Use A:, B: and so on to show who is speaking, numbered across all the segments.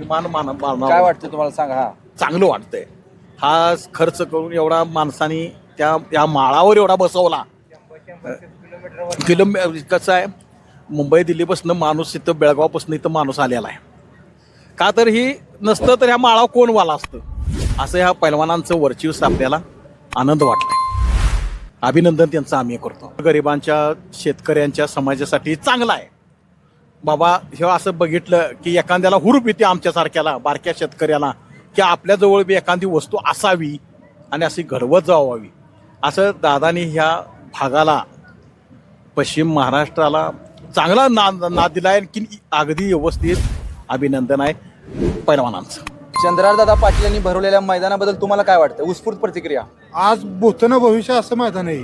A: अभिमान
B: काय वाटतं तुम्हाला सांगा? हा,
A: चांगलं वाटतंय. हा खर्च करून एवढा माणसानी त्या माळावर एवढा बसवला. कसं आहे, मुंबई दिल्लीपासून माणूस इथं बेळगावपासून इथं माणूस आलेला आहे. का तर ही नसतं तर ह्या माळावर कोण वाला असतं. असं ह्या पैलवानांचं वर्चस्व आपल्याला आनंद वाटलाय. अभिनंदन त्यांचं आम्ही करतो. गरिबांच्या शेतकऱ्यांच्या समाजासाठी चांगला आहे बाबा. हे असं बघितलं की एखाद्याला हुरूप येते आमच्यासारख्याला बारक्या शेतकऱ्याला की आपल्याजवळ बी एखादी वस्तू असावी आणि अशी घडवत जावावी. असं दादानी ह्या भागाला, पश्चिम महाराष्ट्राला चांगला नाद दिला आहे की अगदी व्यवस्थित अभिनंदन आहे पैलवानांचं.
B: चंद्रहारदादा पाटील यांनी भरवलेल्या मैदानाबद्दल तुम्हाला काय वाटतं? उत्स्फूर्त प्रतिक्रिया.
C: आज भूतन भविष्य असं मैदान आहे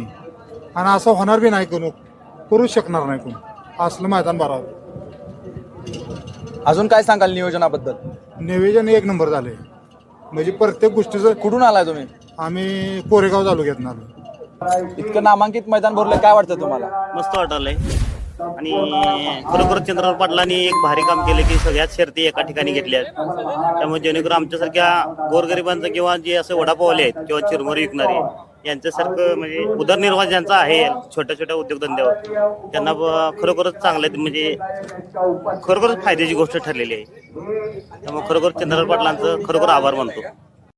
C: आणि असं होणार बी नाही, करू शकणार नाही कोण असलं मैदान भरावं.
B: अजून काय सांगाल नियोजनाबद्दल?
C: नियोजन एक नंबर झालंय, म्हणजे प्रत्येक गोष्टीचं.
B: कुठून आलाय तुम्ही?
C: आम्ही कोरेगाव तालुक्यातून आलो.
B: इतकं नामांकित मैदान भरलं, काय वाटतं तुम्हाला?
D: मस्त वाटायलंय आणि खरोखर चंद्रहार पाटलांनी एक भारी काम केलं की सगळ्याच शर्ती एका ठिकाणी घेतल्या. त्यामुळे जेणेकरून आमच्यासारख्या गोरगरिबांचं किंवा जे असे वडापावले आहेत किंवा चिरमुरे विकणारे यांच्यासारखं म्हणजे उदरनिर्वाह ज्यांचा आहे छोट्या छोट्या उद्योगधंद्यावर, त्यांना खरोखरच चांगलं म्हणजे खरोखरच फायद्याची गोष्ट ठरलेली आहे. त्यामुळे खरोखर चंद्रहार पाटलांचं खरोखर आभार मानतो.